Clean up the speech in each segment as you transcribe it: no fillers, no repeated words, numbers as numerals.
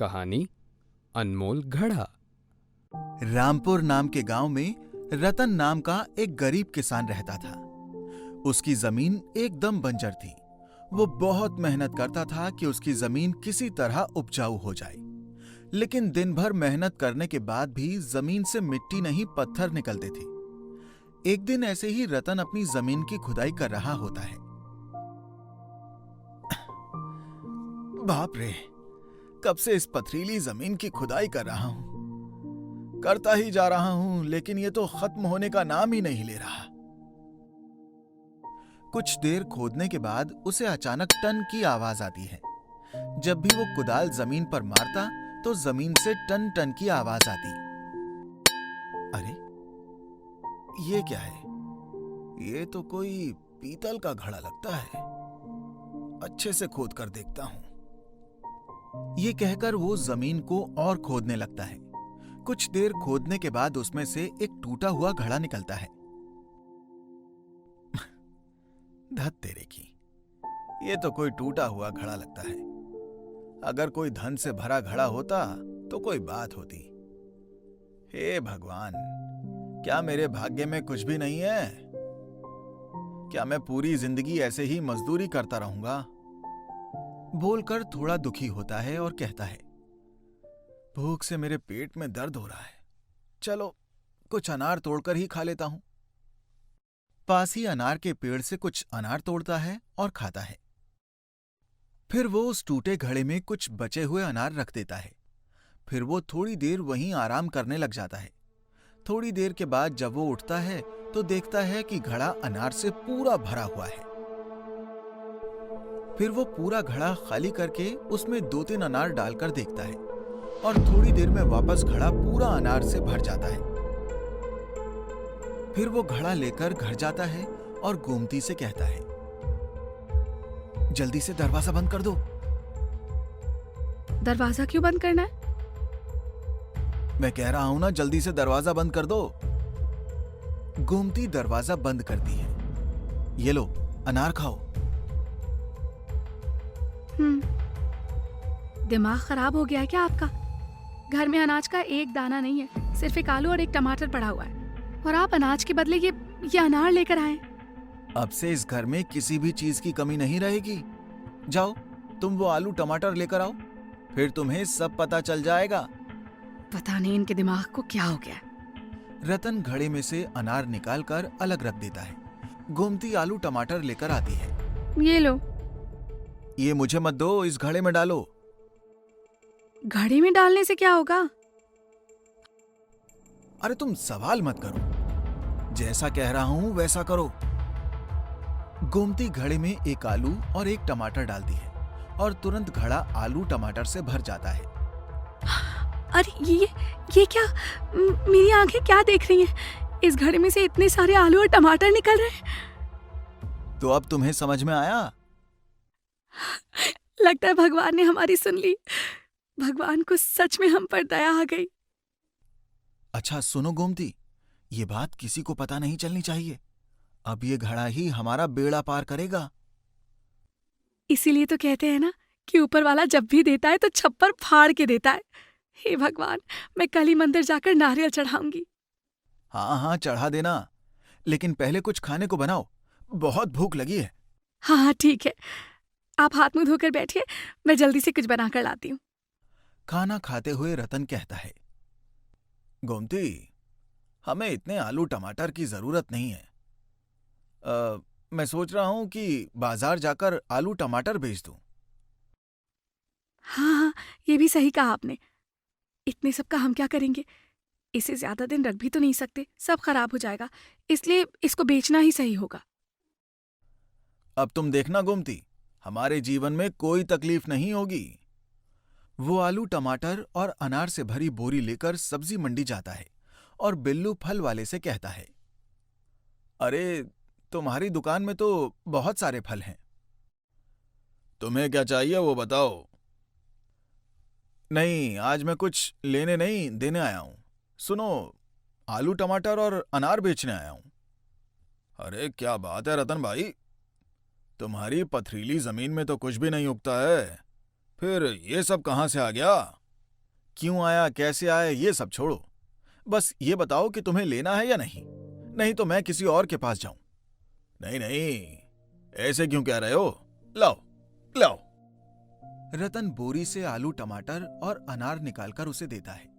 कहानी अनमोल घड़ा। रामपुर नाम के गांव में रतन नाम का एक गरीब किसान रहता था। उसकी जमीन एकदम बंजर थी। वो बहुत मेहनत करता था कि उसकी जमीन किसी तरह उपजाऊ हो जाए, लेकिन दिन भर मेहनत करने के बाद भी जमीन से मिट्टी नहीं पत्थर निकलते थे। एक दिन ऐसे ही रतन अपनी जमीन की खुदाई कर रहा होता है। बाप रे, कब से इस पथरीली जमीन की खुदाई कर रहा हूं, करता ही जा रहा हूं, लेकिन ये तो खत्म होने का नाम ही नहीं ले रहा। कुछ देर खोदने के बाद उसे अचानक टन की आवाज आती है। जब भी वो कुदाल जमीन पर मारता तो जमीन से टन टन की आवाज आती। अरे, ये क्या है? ये तो कोई पीतल का घड़ा लगता है। अच्छे से खोद कर देखता हूं। ये कहकर वो जमीन को और खोदने लगता है। कुछ देर खोदने के बाद उसमें से एक टूटा हुआ घड़ा निकलता है। धत तेरे की, ये तो कोई टूटा हुआ घड़ा लगता है। अगर कोई धन से भरा घड़ा होता तो कोई बात होती। हे भगवान, क्या मेरे भाग्य में कुछ भी नहीं है? क्या मैं पूरी जिंदगी ऐसे ही मजदूरी करता रहूंगा? बोलकर थोड़ा दुखी होता है और कहता है, भूख से मेरे पेट में दर्द हो रहा है। चलो कुछ अनार तोड़कर ही खा लेता हूं। पास ही अनार के पेड़ से कुछ अनार तोड़ता है और खाता है। फिर वो उस टूटे घड़े में कुछ बचे हुए अनार रख देता है। फिर वो थोड़ी देर वहीं आराम करने लग जाता है। थोड़ी देर के बाद जब वो उठता है तो देखता है कि घड़ा अनार से पूरा भरा हुआ है। फिर वो पूरा घड़ा खाली करके उसमें 2-3 अनार डालकर देखता है और थोड़ी देर में वापस घड़ा पूरा अनार से भर जाता है। फिर वो घड़ा लेकर घर जाता है और गोमती से कहता है, जल्दी से दरवाजा बंद कर दो। दरवाजा क्यों बंद करना है? मैं कह रहा हूं ना, जल्दी से दरवाजा बंद कर दो। गोमती दरवाजा बंद करती है। ये लो, अनार खाओ। दिमाग खराब हो गया है क्या आपका? घर में अनाज का एक दाना नहीं है, सिर्फ एक आलू और एक टमाटर पड़ा हुआ है, और आप अनाज के बदले ये अनार लेकर आए। अब से इस घर में किसी भी चीज की कमी नहीं रहेगी। जाओ, तुम वो आलू टमाटर लेकर आओ, फिर तुम्हें सब पता चल जाएगा। पता नहीं इनके दिमाग को क्या हो गया। रतन घड़े में से अनार निकालकर अलग रख देता है। गोमती आलू टमाटर लेकर आती है। ये लो। ये मुझे मत दो, इस घड़े में डालो। घड़े में डालने से क्या होगा? अरे तुम सवाल मत करो, जैसा कह रहा हूं वैसा करो। गोमती घड़े में एक आलू और एक टमाटर डालती है और तुरंत घड़ा आलू टमाटर से भर जाता है। अरे ये क्या? मेरी आंखें क्या देख रही हैं? इस घड़े में से इतने सारे आलू और टमाटर निकल रहे हैं। तो अब तुम्हें समझ में आया? लगता है भगवान ने हमारी सुन ली। भगवान को सच में हम पर दया आ गई। अच्छा सुनो गोमती, ये बात किसी को पता नहीं चलनी चाहिए। अब ये घड़ा ही हमारा बेड़ा पार करेगा। इसीलिए तो कहते हैं ना कि ऊपर वाला जब भी देता है तो छप्पर फाड़ के देता है। हे भगवान, मैं कल ही मंदिर जाकर नारियल चढ़ाऊंगी। हाँ हाँ, चढ़ा देना, लेकिन पहले कुछ खाने को बनाओ, बहुत भूख लगी है। हाँ हाँ ठीक है, आप हाथ मुंह धोकर बैठिए, मैं जल्दी से कुछ बनाकर लाती हूँ। खाना खाते हुए रतन कहता है, गोमती, हमें इतने आलू टमाटर की जरूरत नहीं है। मैं सोच रहा हूं कि बाजार जाकर आलू टमाटर बेच दूं। हाँ हाँ, ये भी सही कहा आपने। इतने सब का हम क्या करेंगे? इसे ज्यादा दिन रख भी तो नहीं सकते, सब खराब हो जाएगा, इसलिए इसको बेचना ही सही होगा। अब तुम देखना गोमती, हमारे जीवन में कोई तकलीफ नहीं होगी। वो आलू टमाटर और अनार से भरी बोरी लेकर सब्जी मंडी जाता है और बिल्लू फल वाले से कहता है, अरे तुम्हारी दुकान में तो बहुत सारे फल हैं, तुम्हें क्या चाहिए वो बताओ। नहीं, आज मैं कुछ लेने नहीं देने आया हूं। सुनो, आलू टमाटर और अनार बेचने आया हूं। अरे क्या बात है रतन भाई, तुम्हारी पथरीली जमीन में तो कुछ भी नहीं उगता है, फिर ये सब कहां से आ गया? क्यों आया, कैसे आया, ये सब छोड़ो। बस ये बताओ कि तुम्हें लेना है या नहीं, नहीं तो मैं किसी और के पास जाऊं। नहीं नहीं, ऐसे क्यों कह रहे हो? लाओ लाओ। रतन बोरी से आलू, टमाटर और अनार निकालकर उसे देता है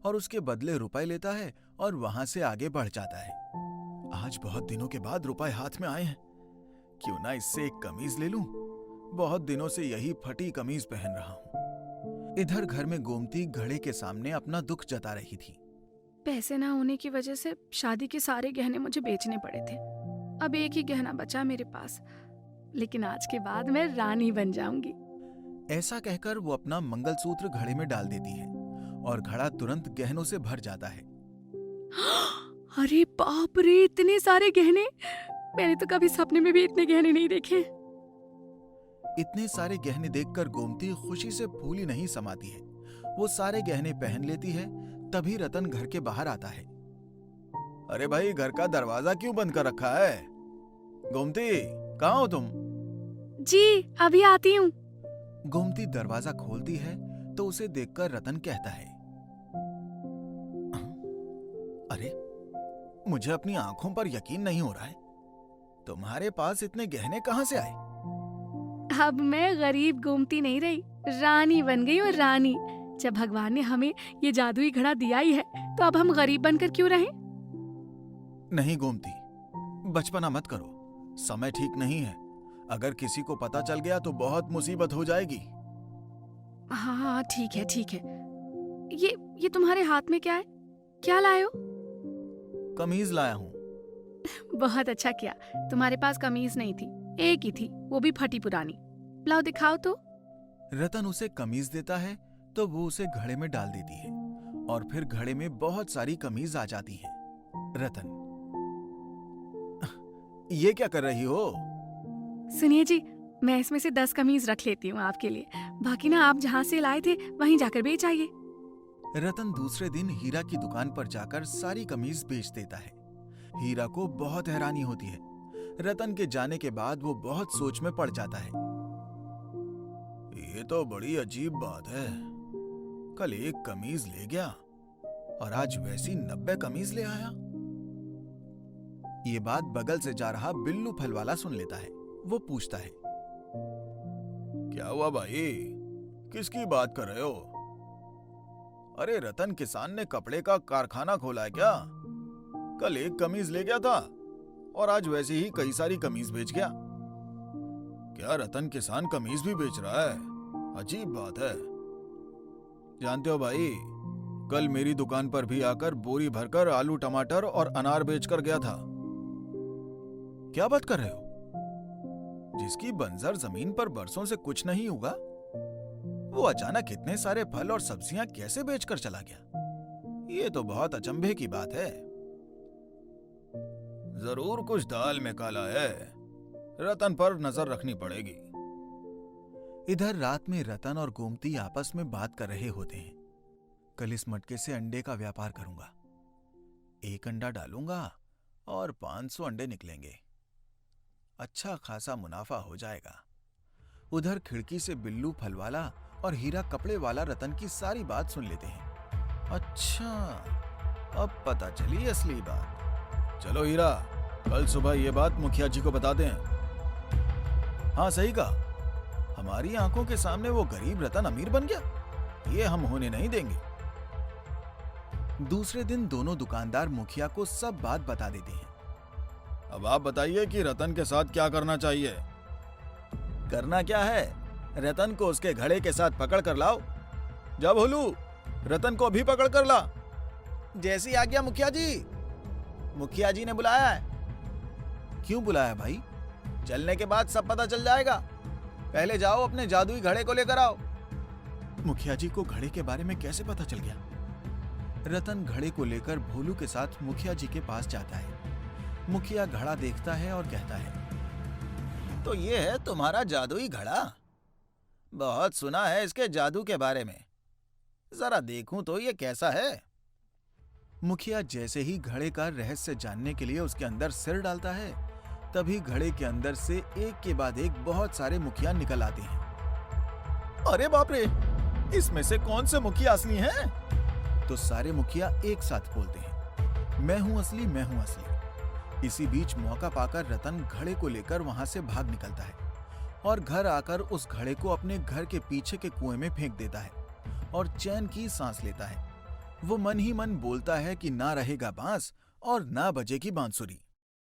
और उसके बदले रुपए लेता है और वहां से आगे बढ़ जाता है। आज बहुत दिनों के बाद रुपए हाथ में आए हैं, क्यों ना इससे एक कमीज ले लूं। बहुत दिनों से यही फटी कमीज पहन रहा हूं। इधर घर में गोमती घड़े के सामने अपना दुख जता रही थी। पैसे ना होने की वजह से शादी के सारे गहने मुझे बेचने पड़े थे। अब एक ही गहना बचा मेरे पास, लेकिन आज के बाद मैं रानी बन जाऊंगी। ऐसा कहकर वो अपना मंगलसूत्र घड़े में डाल देती है और घड़ा तुरंत गहनों से भर जाता है। अरे बाप रे, इतने सारे गहने! मैंने तो कभी सपने में भी इतने गहने नहीं देखे। इतने सारे गहने देखकर गोमती खुशी से फूली नहीं समाती है। वो सारे गहने पहन लेती है। तभी रतन घर के बाहर आता है। अरे भाई, घर का दरवाजा क्यों बंद कर रखा है? गोमती, कहाँ हो तुम? जी, अभी आती हूँ। गोमती दरवाजा खोलती है तो उसे देखकर रतन कहता है, अरे, मुझे अपनी आंखों पर यकीन नहीं हो रहा है। तुम्हारे पास इतने गहने कहाँ से आए? अब मैं गरीब गोमती नहीं रही, रानी बन गई हूँ, रानी। जब भगवान ने हमें ये जादुई घड़ा दिया ही है, तो अब हम गरीब बनकर क्यों रहें? नहीं गोमती, बचपना मत करो। समय ठीक नहीं है। अगर किसी को पता चल गया तो बहुत मुसीबत हो जाएगी। हाँ, ठीक है, ठीक है। ये तुम्हारे हाथ में क्या है? क्या लाए हो? कमीज लाया हूँ। बहुत अच्छा किया। तुम्हारे पास कमीज नहीं थी, एक ही थी, वो भी फटी पुरानी। लाओ दिखाओ तो। रतन उसे कमीज देता है तो वो उसे घड़े में डाल देती है और फिर घड़े में बहुत सारी कमीज आ जाती हैं। रतन, ये क्या कर रही हो? सुनिए जी, मैं इसमें से 10 कमीज रख लेती हूँ आपके लिए। बाकी ना आप जहाँ से लाए थे वहीं जाकर बेच आइए। रतन दूसरे दिन हीरा की दुकान पर जाकर सारी कमीज बेच देता है। हीरा को बहुत हैरानी होती है। रतन के जाने के बाद वो बहुत सोच में पड़ जाता है। ये तो बड़ी अजीब बात है। कल एक कमीज ले गया और आज वैसी 90 कमीज ले आया। ये बात बगल से जा रहा बिल्लू फल वाला सुन लेता है। वो पूछता है, क्या हुआ भाई, किसकी बात कर रहे हो? अरे, रतन किसान ने कपड़े का कारखाना खोला है क्या? कल एक कमीज ले गया था और आज वैसे ही कई सारी कमीज बेच गया। क्या रतन किसान कमीज भी बेच रहा है? अजीब बात है। जानते हो भाई, कल मेरी दुकान पर भी आकर बोरी भरकर आलू, टमाटर और अनार बेचकर गया था। क्या बात कर रहे हो? जिसकी बंजर जमीन पर बरसों से कुछ नहीं उगा, वो अचानक इतने सारे फल और सब्जियां कैसे बेचकर चला गया? ये तो बहुत अचंभे की बात है। जरूर कुछ दाल में काला है। रतन पर नजर रखनी पड़ेगी। इधर रात में रतन और गोमती आपस में बात कर रहे होते हैं। कल इस मटके से अंडे का व्यापार करूंगा। एक अंडा डालूंगा और 500 अंडे निकलेंगे। अच्छा खासा मुनाफा हो जाएगा। उधर खिड़की से बिल्लू फलवाला और हीरा कपड़े वाला रतन की सारी बात सुन लेते हैं। अच्छा, अब पता चली असली बात। चलो हीरा, कल सुबह ये बात मुखिया जी को बता दें। हाँ, सही कहा। हमारी आंखों के सामने वो गरीब रतन अमीर बन गया, ये हम होने नहीं देंगे। दूसरे दिन दोनों दुकानदार मुखिया को सब बात बता देते हैं। अब आप बताइए कि रतन के साथ क्या करना चाहिए? करना क्या है? रतन को उसके घड़े के साथ पकड़ कर लाओ। जा भोलू, रतन को भी पकड़ कर ला। जैसी आज्ञा मुखिया जी। मुखिया जी ने बुलाया है। क्यों बुलाया भाई? चलने के बाद सब पता चल जाएगा। पहले जाओ अपने जादुई घड़े को लेकर आओ। मुखिया जी को घड़े के बारे में कैसे पता चल गया? रतन घड़े को लेकर भोलू के साथ मुखिया जी के पास जाता है। मुखिया घड़ा देखता है और कहता है, तो ये है तुम्हारा जादुई घड़ा? बहुत सुना है इसके जादू के बारे में। जरा देखूं तो ये कैसा है। मुखिया जैसे ही घड़े का रहस्य जानने के लिए उसके अंदर सिर डालता है, तभी घड़े के अंदर से एक के बाद एक बहुत सारे मुखिया निकल आते हैं। अरे बाप रे, इसमें से कौन से मुखिया असली हैं? तो सारे मुखिया एक साथ बोलते हैं, मैं हूं असली, मैं हूं असली। इसी बीच मौका पाकर रतन घड़े को लेकर वहां से भाग निकलता है और घर आकर उस घड़े को अपने घर के पीछे के कुएं में फेंक देता है और चैन की सांस लेता है। वो मन ही मन बोलता है कि ना रहेगा बांस और ना बजेगी बांसुरी।